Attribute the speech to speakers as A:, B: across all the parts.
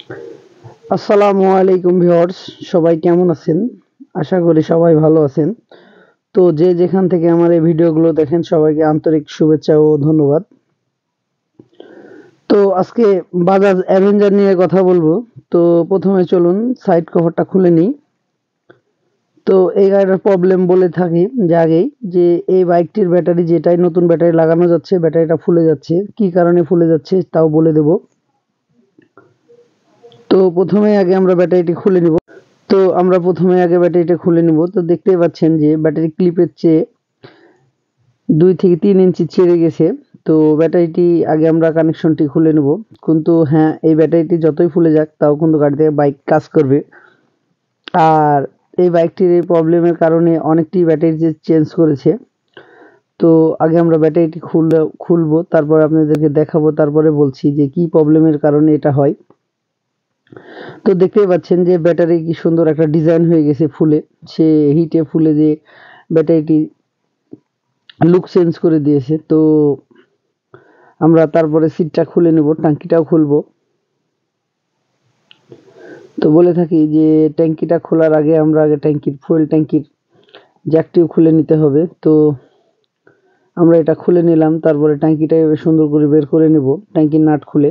A: আসসালামু আলাইকুম ভিউয়ার্স, সবাই কেমন আছেন? আশা করি সবাই ভালো আছেন। তো যে যেখান থেকে আমার এই ভিডিওগুলো দেখেন সবাইকে আন্তরিক শুভেচ্ছা ও ধন্যবাদ। তো আজকে বাজাজ অ্যাভেঞ্জার নিয়ে কথা বলবো। তো প্রথমে চলুন সাইড কভারটা খুলে নিই। তো এই গাড়িটার প্রবলেম বলে থাকি যে আগেই যে এই বাইকটির ব্যাটারি যেটাই নতুন ব্যাটারি লাগানো যাচ্ছে ব্যাটারিটা ফুলে যাচ্ছে। কি কারণে ফুলে যাচ্ছে তাও বলে দেব। তো প্রথমে আগে আমরা ব্যাটারিটি খুলে নিব। তো আমরা প্রথমে আগে ব্যাটারিটা খুলে নিব। তো দেখতেই পাচ্ছেন যে ব্যাটারি ক্লিপের চেয়ে 2 থেকে 3 ইঞ্চি ছিঁড়ে গেছে। তো ব্যাটারিটি আগে আমরা কানেকশনটি খুলে নেব। কিন্তু হ্যাঁ, এই ব্যাটারিটি যতই ফুলে যাক তাও কিন্তু গাড়ি থেকে বাইক কাজ করবে। আর এই বাইকটির এই প্রবলেমের কারণে অনেকটি ব্যাটারি যে চেঞ্জ করেছে। তো আগে আমরা ব্যাটারিটি খুলবো, তারপর আপনাদেরকে দেখাবো, তারপরে বলছি যে কি প্রবলেমের কারণে এটা হয়। তো দেখতেই পাচ্ছেন যে ব্যাটারি কি সুন্দর একটা ডিজাইন হয়ে গেছে ফুলে। সে হিটে ফুলে যে ব্যাটারিটি লুক চেঞ্জ করে দিয়েছে। তো আমরা তারপরে সিটটা খুলে নেব, ট্যাঙ্কিটাও খুলবো। তো বলে থাকি যে ট্যাঙ্কিটা খোলার আগে আমরা আগে ট্যাঙ্কির ফুয়েল ট্যাঙ্কির জ্যাকটিও খুলে নিতে হবে। তো আমরা এটা খুলে নিলাম, তারপরে ট্যাঙ্কিটা এভাবে সুন্দর করে বের করে নেব ট্যাঙ্কির নাট খুলে।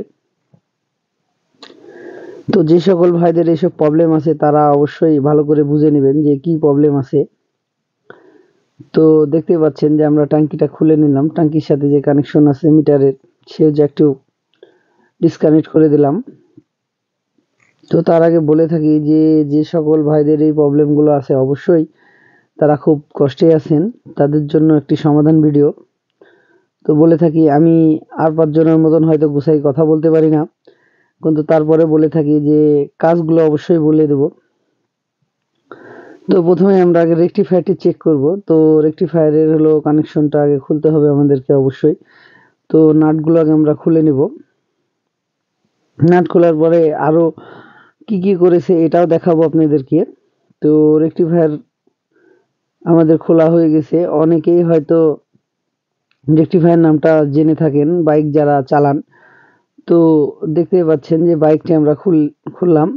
A: তো যে সকল ভাইদের এইসব প্রবলেম আছে তারা অবশ্যই ভালো করে বুঝে নেবেন যে কি প্রবলেম আছে। তো দেখতেই পাচ্ছেন যে আমরা ট্যাঙ্কিটা খুলে নিলাম, ট্যাঙ্কির সাথে যে কানেকশন আছে মিটারের সেও জ্যাকটিও ডিসকানেক্ট করে দিলাম। তো তার আগে বলে থাকি যে যে সকল ভাইদের এই প্রবলেমগুলো আছে অবশ্যই তারা খুব কষ্টে আছেন, তাদের জন্য একটি সমাধান ভিডিও। তো বলে থাকি আমি আর 5 জনের মতন হয়তো গুছাই কথা বলতে পারি না, কিন্তু তারপরে বলে থাকি যে কাজগুলো অবশ্যই বলে দেব। তো প্রথমে আমরা আগে রেকটিফায়ারটি চেক করব। তো রেকটিফায়ারের হলো কানেকশনটা আগে খুলতে হবে আমাদেরকে অবশ্যই। তো নাটগুলো আগে আমরা খুলে নিব। নাট খোলার পরে আরো কি কি করেছে এটাও দেখাবো আপনাদেরকে। তো রেকটিফায়ার আমাদের খোলা হয়ে গেছে। অনেকেই হয়তো রেকটিফায়ার নামটা জেনে থাকেন বাইক যারা চালান। তো দেখতে পাচ্ছেন যে বাইকটি আমরা খুললাম।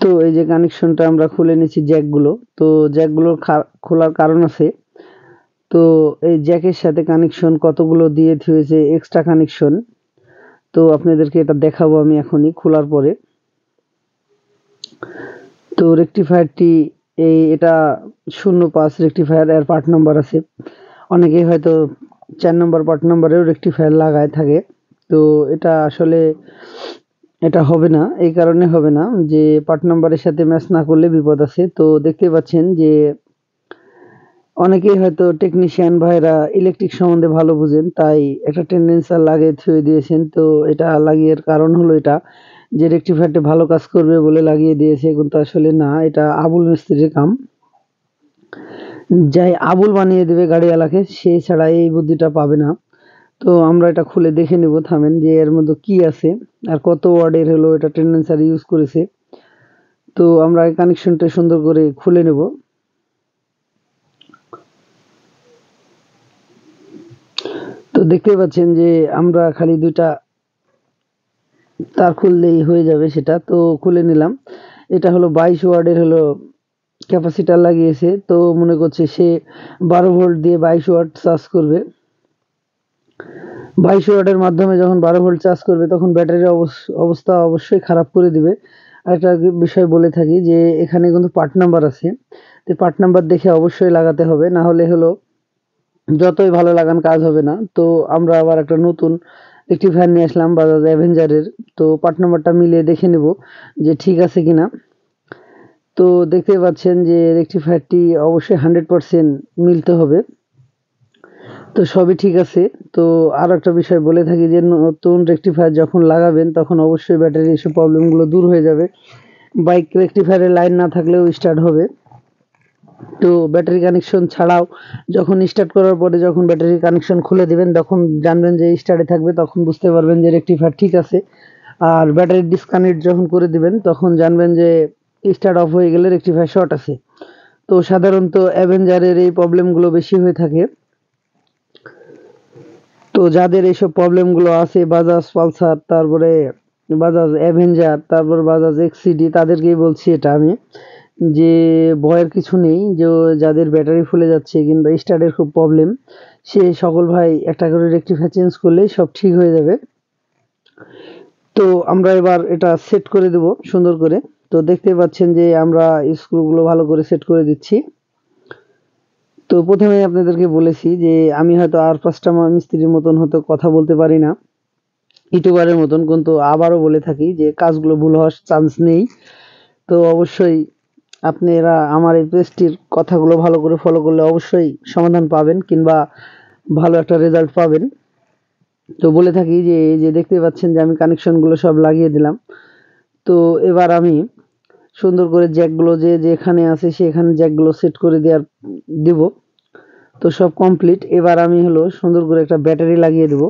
A: তো এই যে কানেকশনটা আমরা খুলে নিয়েছি জ্যাকগুলো। তো জ্যাকগুলোর খোলার কারণ আছে। তো এই জ্যাকের সাথে কানেকশন কতগুলো দিয়ে হয়েছে এক্সট্রা কানেকশন। তো আপনাদেরকে এটা দেখাবো আমি এখনই খোলার পরে। তো রেকটিফায়ারটি এটা 05 রেকটিফায়ার এর পার্ট নাম্বার আছে। অনেকেই হয়তো 4 নম্বর পার্ট নাম্বারেও রেকটিফায়ার লাগায় থাকে। তো এটা আসলে এটা হবে না, এই কারণে হবে না যে পার্ট নাম্বারের সাথে ম্যাচ না করলে বিপদ আছে। তো দেখতে পাচ্ছেন যে অনেকেই হয়তো টেকনিশিয়ান ভাইরা ইলেকট্রিক সম্বন্ধে ভালো বুঝেন, তাই একটা টেন্ডেন্সার লাগিয়ে থুয়ে দিয়েছেন। তো এটা লাগিয়ের কারণ হলো এটা যে রেকটিফায়ারটি ভালো কাজ করবে বলে লাগিয়ে দিয়েছে, কিন্তু আসলে না, এটা আবুল মিস্ত্রির কাম। যাই আবুল বানিয়ে দেবে গাড়িওয়ালাকে, সে ছাড়া এই বুদ্ধিটা পাবে না। তো আমরা এটা খুলে দেখে নেব, থামেন, যে এর মধ্যে কি আছে আর কত ওয়ার্ডের হলো এটা টেন্ডেন্সার ইউজ করেছে। তো আমরা কানেকশনটা সুন্দর করে খুলে নেব। তো দেখতে পাচ্ছেন যে আমরা খালি 2টা তার খুললেই হয়ে যাবে সেটা। তো খুলে নিলাম। এটা হলো 22 ওয়ার্ডের হলো ক্যাপাসিটার লাগিয়েছে। তো মনে করছে সে 12 ভোল্ট দিয়ে 22 ওয়াট চার্জ করবে। 22 ওয়াটের মাধ্যমে যখন 12 ভোল্ট চার্জ করবে তখন ব্যাটারির অবস্থা অবশ্যই খারাপ করে দিবে। আরেকটা বিষয় বলে থাকি যে এখানে কিন্তু পার্ট নাম্বার আছে। তো পার্ট নাম্বার দেখে অবশ্যই লাগাতে হবে, না হলে হলো যতই ভালো লাগান কাজ হবে না। তো আমরা আবার একটা নতুন রেকটিফায়ার নিয়ে আসলাম বাজাজ অ্যাভেঞ্জারের। তো পার্ট নাম্বারটা মিলিয়ে দেখে নেব যে ঠিক আছে কিনা। তো দেখতেই পাচ্ছেন যে রেকটিফায়ারটি অবশ্যই 100% মিলতে হবে। তো সবই ঠিক আছে। তো আরো একটা বিষয় বলে থাকি যে নতুন রেকটিফায়ার যখন লাগাবেন তখন অবশ্যই ব্যাটারির এসব প্রবলেমগুলো দূর হয়ে যাবে। বাইক রেকটিফায়ারের লাইন না থাকলেও স্টার্ট হবে। তো ব্যাটারি কানেকশন ছাড়াও যখন স্টার্ট করার পরে যখন ব্যাটারির কানেকশন খুলে দিবেন তখন জানবেন যে স্টার্টে থাকবে, তখন বুঝতে পারবেন যে রেকটিফায়ার ঠিক আছে। আর ব্যাটারি ডিসকানেক্ট যখন করে দিবেন তখন জানবেন যে স্টার্ট অফ হয়ে গেলে রেকটিফায়ার শর্ট আছে। তো সাধারণত অ্যাভেঞ্জারের এই প্রবলেমগুলো বেশি হয়ে থাকে। তো যাদের এইসব প্রবলেমগুলো আছে, বাজাজ পালসার, তারপরে বাজাজ অ্যাভেঞ্জার, তারপর বাজাজ এক্সিডি, তাদেরকেই বলছি এটা আমি, যে ভয়ের কিছু নেই। যে যাদের ব্যাটারি ফুলে যাচ্ছে কিংবা স্টার্টের খুব প্রবলেম, সে সকল ভাই একটা করে রেকটিফায়ার চেঞ্জ করলেই সব ঠিক হয়ে যাবে। তো আমরা এবার এটা সেট করে দেব সুন্দর করে। তো দেখতে পাচ্ছেন যে আমরা স্ক্রুগুলো ভালো করে সেট করে দিচ্ছি। তো প্রথমেই আপনাদেরকে বলেছি যে আমি হয়তো আর 5টা মিস্ত্রির মতন হয়তো কথা বলতে পারি না, ইউটিউবারের মতন, কিন্তু আবারও বলে থাকি যে কাজগুলো ভুল হওয়ার চান্স নেই। তো অবশ্যই আপনারা আমার এই পেজটির কথাগুলো ভালো করে ফলো করলে অবশ্যই সমাধান পাবেন কিংবা ভালো একটা রেজাল্ট পাবেন। তো বলে থাকি যে এই যে দেখতে পাচ্ছেন যে আমি কানেকশনগুলো সব লাগিয়ে দিলাম। তো এবার আমি সুন্দর করে জ্যাকগুলো যেখানে আছে সেখানে জ্যাকগুলো সেট করে দিব। তো সব কমপ্লিট। এবার আমি হলো সুন্দর করে একটা ব্যাটারি লাগিয়ে দেব।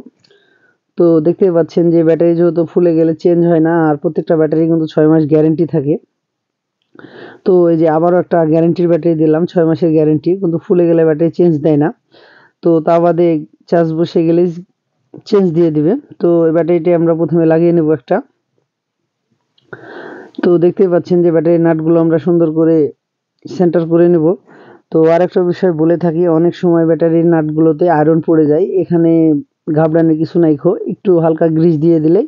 A: তো দেখতে পাচ্ছেন যে ব্যাটারি যেহেতু ফুলে গেলে চেঞ্জ হয় না, আর প্রত্যেকটা ব্যাটারি কিন্তু 6 মাস গ্যারেন্টি থাকে। তো এই যে আবারও একটা গ্যারেন্টির ব্যাটারি দিলাম, 6 মাসের গ্যারেন্টি, কিন্তু ফুলে গেলে ব্যাটারি চেঞ্জ দেয় না। তো তা বাদে চার্জ বসে গেলে চেঞ্জ দিয়ে দিবে। তো এই ব্যাটারিটি আমরা প্রথমে লাগিয়ে নেব একটা। তো দেখতেই পাচ্ছেন যে ব্যাটারির নাটগুলো আমরা সুন্দর করে সেন্টার করে নেব। তো আরেকটা বিষয় বলে থাকি, অনেক সময় ব্যাটারির নাটগুলোতে আয়রন পড়ে যায়। এখানে ঘাবড়ানোর কিছু নাই, একটু হালকা গ্রিস দিয়ে দিলেই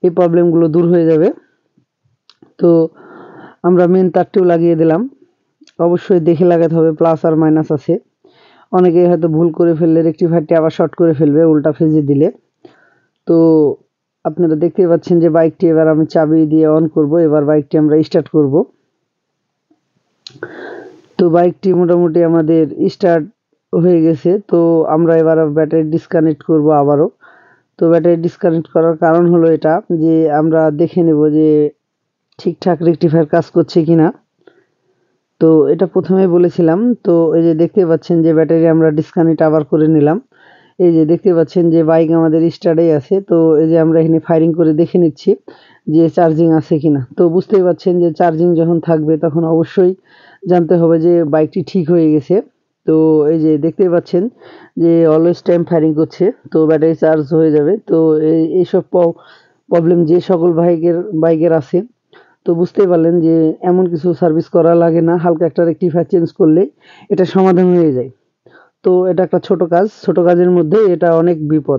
A: এই প্রবলেমগুলো দূর হয়ে যাবে। তো আমরা মেন তারটিও লাগিয়ে দিলাম। অবশ্যই দেখে লাগাতে হবে, প্লাস আর মাইনাস আছে। অনেকেই হয়তো ভুল করে ফেললে রেকটিফায়ারটি আবার শর্ট করে ফেলবে উল্টা ফেজে দিলে। তো আপনারা দেখতেই পাচ্ছেন যে বাইকটি এবার আমি চাবি দিয়ে অন করব। এবার বাইকটি আমরা স্টার্ট করব। তো বাইকটি মোটামুটি আমাদের স্টার্ট হয়ে গেছে। তো আমরা এবার ব্যাটারি ডিসকানেক্ট করব আবারও। তো ব্যাটারি ডিসকানেক্ট করার কারণ হলো এটা, যে আমরা দেখে নেব যে ঠিকঠাক রেকটিফায়ার কাজ করছে কিনা। তো এটা প্রথমেই বলেছিলাম। তো এই যে দেখতে পাচ্ছেন যে ব্যাটারি আমরা ডিসকানেক্ট আবার করে নিলাম। এই যে দেখতে পাচ্ছেন যে বাইক আমাদের স্টার্টেই আছে। তো এই যে আমরা এখানে ফায়ারিং করে দেখে নিচ্ছি যে চার্জিং আছে কিনা। তো বুঝতেই পাচ্ছেন যে চার্জিং যখন থাকবে তখন অবশ্যই জানতে হবে যে বাইকটি ঠিক হয়ে গেছে। তো এই যে দেখতেই পাচ্ছেন যে অলওয়েজ টাইম ফায়ারিং করছে, তো ব্যাটারি চার্জ হয়ে যাবে। তো এইসব প্রবলেম যে সকল বাইকের আছে, তো বুঝতেই পারলেন যে এমন কিছু সার্ভিস করা লাগে না, হালকা একটা রেকটিফায়ার চেঞ্জ করলে এটা সমাধান হয়ে যায়। তো এটা একটা ছোট কাজ, ছোট কাজের মধ্যে এটা অনেক বিপদ।